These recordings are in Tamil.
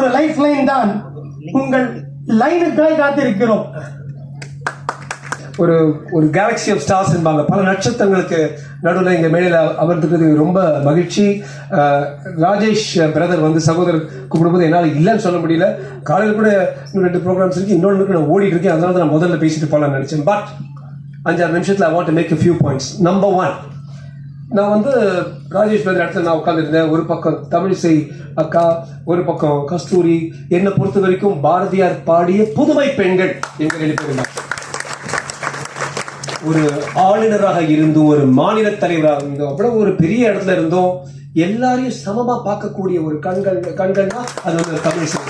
ஒரு லைஃப் லைன் தான். உங்கள் லைனுக்காய் காத்திருக்கிறோம். ஒரு ஒரு கேலக்சி ஆஃப் ஸ்டார்ஸ் என்பாங்க, பல நட்சத்திரங்களுக்கு நடுவில் இங்க மேடையில் அமர்ந்துக்கிறது ரொம்ப மகிழ்ச்சி. ராஜேஷ் பிரதர் வந்து சகோதரர் கூப்பிடும்போது என்னால் இல்லைன்னு சொல்ல முடியல. காலையில் கூட இன்னும் 2 ப்ரோக்ராம்ஸ் இருக்கு, இன்னொன்று நான் ஓடிட்டு இருக்கேன். அதனால தான் நான் முதல்ல பேசிட்டு போகலான்னு நினைச்சேன். பட் 5-6 நிமிஷத்தில் I want to make a few points. Number 1, நான் வந்து ராஜேஷ் பிரதர் இடத்துல நான் உட்காந்துருந்தேன். ஒரு பக்கம் தமிழிசை அக்கா, ஒரு பக்கம் கஸ்தூரி. என்னை பொறுத்த வரைக்கும் பாரதியார் பாடிய புதுமை பெண்கள் எங்க 2 பேரும். ஒரு ஆளுநராக இருந்தும் ஒரு மாநில தலைவராக இருந்தோம், அப்புறம் ஒரு பெரிய இடத்துல இருந்தோம், எல்லாரையும் சமமா பார்க்கக்கூடிய ஒரு கண்கள்னா அது வந்து தமிழிசை.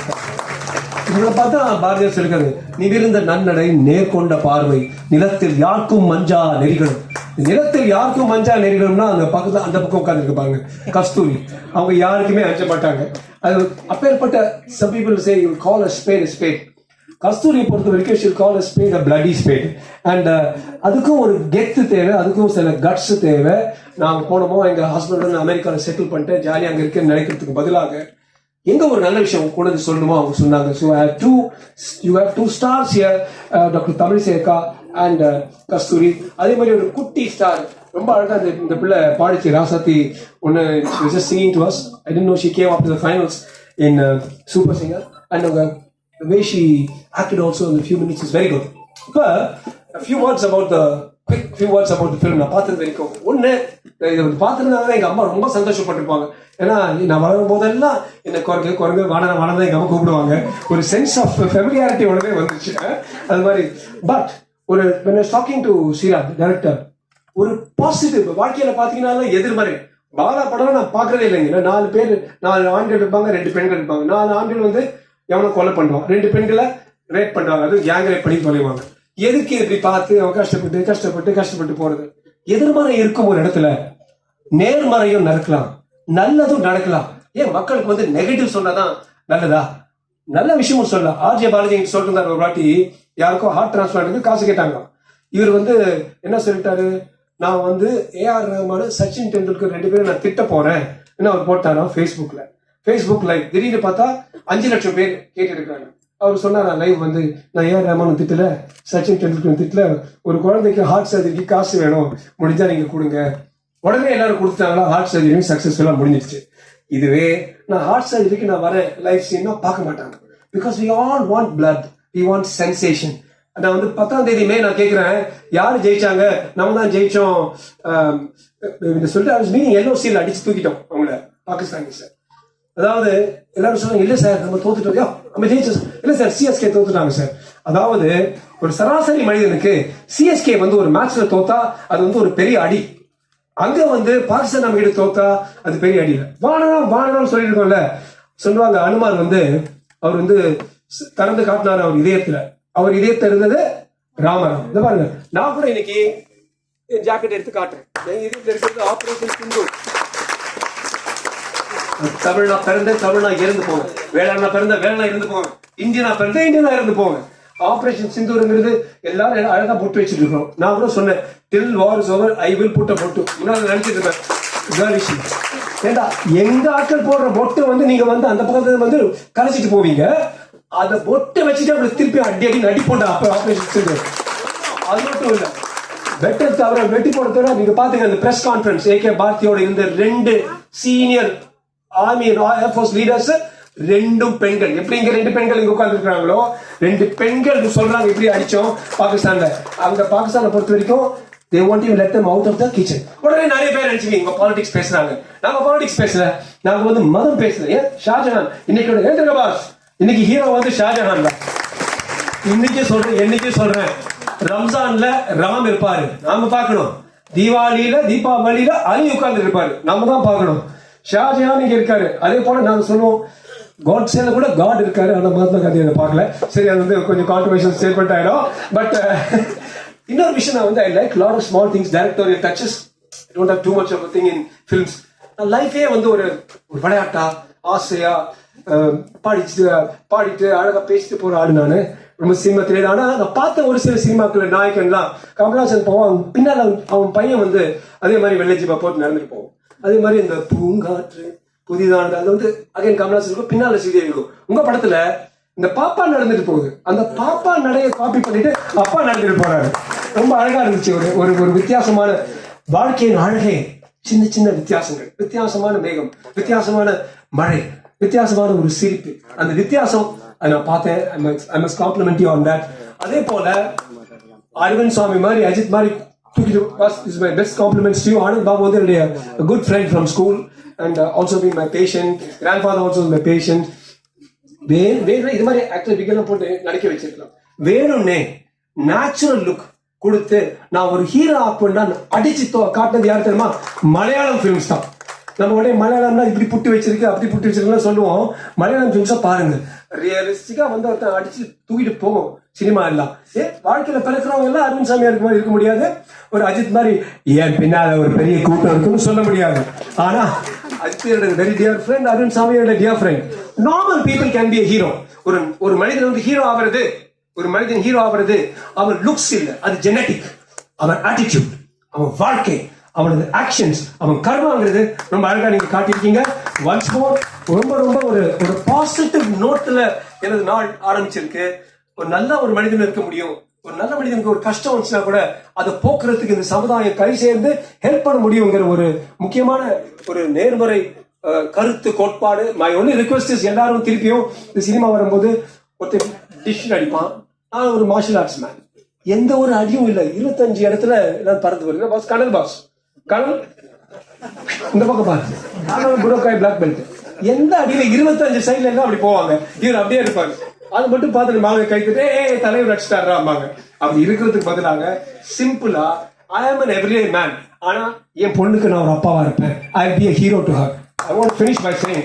இவங்களை பார்த்தா பாரதியார் சொல்லிருக்காரு, நிமிர்ந்த நன்னடை நேர்கொண்ட பார்வை நிலத்தில் யாருக்கும் மஞ்சா நெறிகளும். நிலத்தில் யாருக்கும் மஞ்சா நெறிகளும்னா அந்த பக்கத்துல அந்த பக்கம் உட்கார்ந்து பாருங்க கஸ்தூரி. அவங்க யாருக்குமே அஞ்ச மாட்டாங்க. அது அப்பேற்பட்ட some people say you call a spade a spade. கஸ்தூரியை பொறுத்த வரைக்கும் she'll call a spade a bloody spade. And அதுக்கும் ஒரு கெத்து தேவை, அதுக்கும் சில கட்ஸ் தேவை. நாங்கள் போனோமோ எங்க ஹஸ்பண்ட் அமெரிக்காவில் செட்டில் பண்ணிட்டு ஜாலியாக அங்கே இருக்கேன்னு நினைக்கிறதுக்கு பதிலாக எங்க ஒரு நல்ல விஷயம் கூட சொல்லணுமோ அவங்க சொன்னாங்க. So you have two stars here, doctor Tamilisai அக்கா அண்ட் கஸ்தூரி. அதே மாதிரி ஒரு குட்டி ஸ்டார் ரொம்ப அழகா இந்த பிள்ளை பாடிச்சு, ராசாத்தி ஒன்று just singing to us. I didn't know she came up to the finals in Super Singer, and the way she acted also in a few minutes is very good. But a few words about the film. நான் பார்த்தது வரைக்கும் ஒன்று, இதை பார்த்துருந்தாங்க எங்கள் அம்மா ரொம்ப சந்தோஷப்பட்டிருப்பாங்க. ஏன்னா நான் வளரும் போதெல்லாம் என்ன குரங்கு வானதான் எங்கள் அம்மா கூப்பிடுவாங்க. ஒரு சென்ஸ் ஆஃப் ஃபெமிலியாரிட்டி உடனே வந்துச்சு அது மாதிரி. பட் ஒரு when I was talking to Siraj director, ஒரு பாசிட்டிவ் வாழ்க்கையில பார்த்தீங்கன்னா எதிர்மறை பாலா படம் நான் பார்க்கறதே இல்லைங்க. 4 ஆண்கள் இருப்பாங்க, 2 பெண்கள் இருப்பாங்க. 4 ஆண்கள் வந்து எவனை கொலை பண்றான், 2 பெண்களை ரேப் பண்றாங்க, அது கேங் ரேப் பண்ணி தொலைவாங்க. எதுக்கு இப்படி பார்த்து அவன் கஷ்டப்பட்டு போறது? எதிர்மறை இருக்கும் ஒரு இடத்துல நேர்மறையும் நடக்கலாம், நல்லதும் நடக்கலாம். ஏன் மக்களுக்கு வந்து நெகட்டிவ் சொன்னாதான் நல்லதா? நல்ல விஷயமும் சொல்லலாம். ஆர்ஜே பாலாஜி சொல்லிட்டு ஒரு வாட்டி யாருக்கும் ஹார்ட் டிரான்ஸ்பிளான்ட் காசு கேட்டாங்க. இவர் வந்து என்ன சொல்லிட்டாரு, நான் வந்து ஏஆர் ரஹ்மான் சச்சின் டெண்டுல்கர் 2 பேரும் நான் திட்ட போறேன் என்ன அவர் போட்டாரா ஃபேஸ்புக் லைவ். திடீர்னு பார்த்தா 5 லட்சம் பேர் கேட்டு இருக்காங்க. அவர் சொன்னார் லைவ் வந்து, நான் ஏஆர் ரஹ்மான் திட்டல, சச்சின் டெண்டுல்கர் திட்டல, ஒரு குழந்தைக்கு ஹார்ட் சர்ஜரிக்கு காசு வேணும், முடிஞ்சா நீங்க கொடுங்க. உடனே எல்லாரும் கொடுத்தாங்களா, ஹார்ட் சர்ஜரி சக்சஸ்ஃபுல்லா முடிஞ்சிருச்சு. இதுவே நான் ஹார்ட் சர்ஜரிக்கு நான் வரேன் லைவ் சீன்னா பார்க்க மாட்டாங்க. Because we all want blood, we want sensation. நான் வந்து 10ஆம் தேதி மே நான் கேட்கிறேன் யாரு ஜெயிச்சாங்க, நம்ம தான் ஜெயிச்சோம் சொல்லிட்டு மீனிங் LOCல அடிச்சு தூக்கிட்டோம் அவங்கள பாகிஸ்தானி சார். அதாவது எல்லாரும் சொன்னாங்க இல்ல சார் நம்ம தோத்துட்டோம், நம்ம ஜெயிச்சோம். இல்ல சார் CSK தோத்துட்டாங்க சார். அதாவது ஒரு சராசரி மனிதனுக்கு CSK வந்து ஒரு மேட்ச்ல தோத்தா அது வந்து ஒரு பெரிய அடி. அங்க வந்து பாகிஸ்தான் நம்ம கிட்ட தோத்தா அது பெரிய அடி இல்லை. வானலாம் சொல்லிட்டு இருக்கோம்ல. சொல்லுவாங்க அனுமார் வந்து அவர் வந்து திறந்து காட்டினார் அவர் இதயத்துல இருந்தது ராமராம். இந்த பாருங்க, நான் கூட இன்னைக்கு ஜாக்கெட் எடுத்து காட்டுறேன். இதயத்துல இருக்கிறது ஆபரேஷன் சிந்தூர். தமிழ்னா பிறந்த தமிழ்னா இறந்து போவேன், வேளாண்னா பிறந்த வேளாண் இருந்து போவேன், இந்தியனா பிறந்த இந்தியனா இருந்து போவேன். ஆபரேஷன் சிந்தூருங்கிறது எல்லாரும் அழகா பொட்டு வச்சுட்டு இருக்கோம். நான் கூட சொன்னேன் till war is over I will put a பொட்டு. முன்னாடி நினைச்சிட்டு இருப்பேன் ஏண்டா எங்க ஆட்கள் போடுற பொட்டு வந்து நீங்க வந்து அந்த பக்கத்துல வந்து கலைச்சிட்டு போவீங்க, அந்த பொட்டை வச்சுட்டு அப்படி திருப்பி அடி நடி போட்ட அப்ப ஆபரேஷன் சிந்தூர். அது மட்டும் இல்ல, பெட்டர் தவிர வெட்டி போடுறத நீங்க பாத்தீங்க அந்த பிரஸ் கான்ஃபரன்ஸ் AK பாரதியோட இருந்த 2 சீனியர் ஆர்மி ஏர்ஃபோர்ஸ் லீடர்ஸ் 2 பெண்கள். எப்படி இங்க 2 பெண்கள் இங்க உட்கார்ந்து இருக்காங்களோ 2 பெண்கள் சொல்றாங்க இப்படி அடிச்சோம் பாகிஸ்தான்ல. அங்க பாகிஸ்தானை பொறுத்த வரைக்கும் they won't even let them out of the kitchen. உடனே நிறைய பேர் நினைச்சுக்கீங்க பாலிடிக்ஸ் பேசுறாங்க. நாங்க பாலிடிக்ஸ் பேசல, நாங்க வந்து மதம் பேசல. ஏன் ஷாஜஹான் இன்னைக்கு ஏந்திரக பாஸ், இன்னைக்கு ஹீரோ வந்து ஷாஜஹான் தான். என்னைக்கு சொல்றேன் ரம்ஜான்ல ராம் இருப்பாரு, நாம பார்க்கணும். தீபாவளியில அலி உட்கார்ந்து இருப்பாரு, நாம தான் பார்க்கணும். ஷாஜஹான் இங்க இருக்காரு. அதே போல நாங்க சொல்லுவோம் காட்ஸேல கூட காட் இருக்காரு, ஆனா மகாத்மா காந்தி அதை பார்க்கல. சரி, அது வந்து கொஞ்சம் கான்ட்ரோவர்ஷியல் ஸ்டேட்மெண்ட் ஆயிடும். பட் இன்னொரு விஷயம் நான் வந்து I like lot of small things, directorial touches. I don't have too much of a thing in films. லைஃபே வந்து ஒரு விளையாட்டா ஆசையா பாடிட்டு அழகா பேசிட்டு போற ஆளு நானு. ரொம்ப சினிமா தெரியாது. ஆனா நான் பார்த்த ஒரு சில சினிமாக்கள் நாயக்கன்லாம் கமல்ஹாசன் போவான், பின்னால அவன் பையன் வந்து அதே மாதிரி வெள்ளை ஜீப்பா போட்டு நடந்துட்டு போவோம். அதே மாதிரி இந்த பூங்காற்று புதிதானது. அது வந்து அகைன் கமலாசன் இருக்கும், பின்னால ஸ்ரீதேவி இருக்கும். உங்க படத்துல இந்த பாப்பா நடந்துட்டு போகுது, அந்த பாப்பா நடைய காப்பி பண்ணிட்டு அப்பா நடந்துட்டு போறாரு. ரொம்ப அழகா இருந்துச்சு. ஒரு ஒரு ஒரு வித்தியாசமான வாழ்க்கையின் அழகே சின்ன சின்ன வித்தியாசங்கள், வித்தியாசமான மேகம், வித்தியாசமான மழை, வித்தியாசமான ஒரு சிரிப்பு. அந்த வித்தியாசம் நான் பார்த்தேன். I must compliment you on that. அதே போல அரவிந்த் சுவாமி மாதிரி, அஜித் மாதிரி தூக்கிட்டு, is my best compliments to you. Anand Babu வந்து என்னுடைய good friend from school and also been my patient. Grandfather also was my patient. இது மாதிரி ஆக்டர் விகலம் போட்டு நடிக்க வச்சிருக்கலாம். வேணும்னே நேச்சுரல் லுக் கொடுத்து நான் ஒரு ஹீரோ ஆக்குன்னா அடிச்சு காட்டினது யாரு தெரியுமா? மலையாளம் பிலிம்ஸ் தான். நம்ம உடனே மலையாளம்னா இப்படி புட்டு வச்சிருக்கு அப்படி புட்டு வச்சிருக்குன்னு சொல்லுவோம். மலையாளம் பிலிம்ஸா பாருங்க, ரியலிஸ்டிக்கா வந்து ஒருத்தன் அடிச்சு தூக்கிட்டு போகும் சினிமா எல்லாம். வாழ்க்கையில பிறக்கிறவங்க எல்லாம் அரவிந்த் சாமியாருக்கு மாதிரி இருக்க முடியாது, ஒரு அஜித் மாதிரி ஏன் பின்னால ஒரு பெரிய கூட்டம் இருக்குன்னு சொல்ல முடியாது. ஆனா Ajith very dear friend, Aravind சாமியோட dear friend. Normal people can be a hero. ஒரு மனிதன் வந்து ஹீரோ ஆகிறது, ஒரு மனிதன் ஹீரோ ஆகிறது அவன் லுக்ஸ் இல்ல, அது ஜெனட்டிக். அவன் ஆட்டிடியூட், அவன் வாழ்க்கை, அவனது ஆக்ஷன்ஸ், அவன் கர்மாங்கிறது ரொம்ப அழகா நீங்க காட்டியிருக்கீங்க. ஒன்ஸ் மோர் ரொம்ப ரொம்ப ஒரு ஒரு பாசிட்டிவ் நோட்ல எனது நாள் ஆரம்பிச்சிருக்கு. ஒரு நல்ல ஒரு மனிதன் இருக்க முடியும். ஒரு நல்ல மனிதனுக்கு ஒரு கஷ்டம் வந்துச்சுன்னா கூட அதை போக்குறதுக்கு இந்த சமுதாயம் கை சேர்ந்து ஹெல்ப் பண்ண முடியுங்கிற ஒரு முக்கியமான ஒரு நேர்மறை கருத்து கோட்பாடு. மை ஒன்லி ரிக்வெஸ்ட் இஸ், எல்லாரும் திருப்பியும் இந்த சினிமா வரும்போது ஒருத்தர் டிஷ் அடிப்பான், நான் ஒரு மார்ஷல் ஆர்ட்ஸ் மேன், எந்த ஒரு அடியும் இல்லை, 25 இடத்துல நான் பறந்து வருகிறேன். பாஸ் கனல், பாஸ் கனல் இந்த பக்கம் பாரு, நான் குரோக்காய் பிளாக் பெல்ட், எந்த அடியில 25 சைட்ல எல்லாம் அப்படி போவாங்க, இவர் அப்படியே இருப்பாங்க. அது மட்டும் பார்த்துட்டு மாவை கை தட்டு தலைவர் அடிச்சுட்டாருமாங்க. அப்படி இருக்கிறதுக்கு பதிலாக சிம்பிளா ஐ ஆம் an everyday man, ஆனா என் பொண்ணுக்கு நான் ஒரு அப்பாவா இருப்பேன். I will be a hero to her. I want to finish by saying,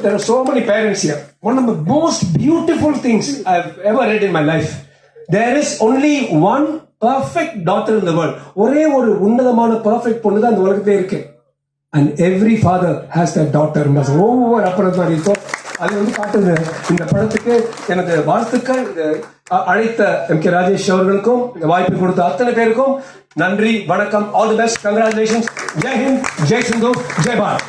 there are so many parents here. One of the most beautiful things I've ever read in my life. There is only one perfect daughter in the world. ஒரே ஒரு உன்னதமான perfect பொண்ணு தான் இந்த உலகத்திலே இருக்கு. And every father has that daughter. ஒவ்வொரு அப்பறம் மாதிரி இருக்கும். அது வந்து காட்டுது. இந்த படத்துக்கு எனது வாழ்த்துக்கள். அழைத்த எம் கே ராஜேஷ் அவர்களுக்கும் வாய்ப்பு கொடுத்த அத்தனை பேருக்கும் நன்றி, வணக்கம், all the best, congratulations, Jai Hind, Jai Sindhu, Jai Bharat.